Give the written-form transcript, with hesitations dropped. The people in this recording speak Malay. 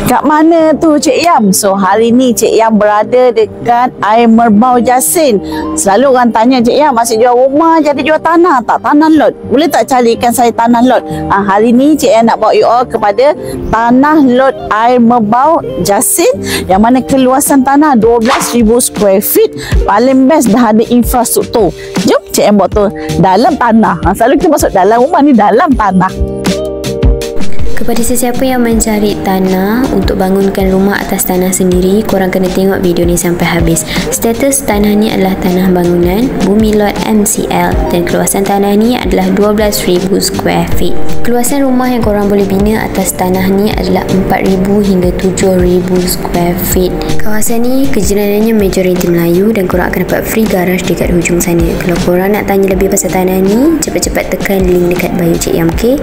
Kat mana tu Cik Yam? So hari ni Cik Yam berada dekat Air Merbau Jasin. Selalu orang tanya Cik Yam masih jual rumah jadi jual tanah tak? Tanah lot. Boleh tak carikan saya tanah lot? Hari ni Cik Yam nak bawa you all kepada tanah lot Air Merbau Jasin yang mana keluasan tanah 12,000 square feet. Paling best dah ada infrastruktur. Jom Cik Yam bawa tu dalam tanah. Selalu kita masuk dalam rumah ni dalam tanah. Kepada sesiapa yang mencari tanah untuk bangunkan rumah atas tanah sendiri, korang kena tengok video ni sampai habis. Status tanah ni adalah tanah bangunan, bumi lot MCL dan keluasan tanah ni adalah 12,000 square feet. Keluasan rumah yang korang boleh bina atas tanah ni adalah 4,000 hingga 7,000 square feet. Kawasan ni kejiranannya majoriti Melayu dan korang akan dapat free garage dekat hujung sana. Kalau korang nak tanya lebih pasal tanah ni, cepat-cepat tekan link dekat bio Cik Yam, okay?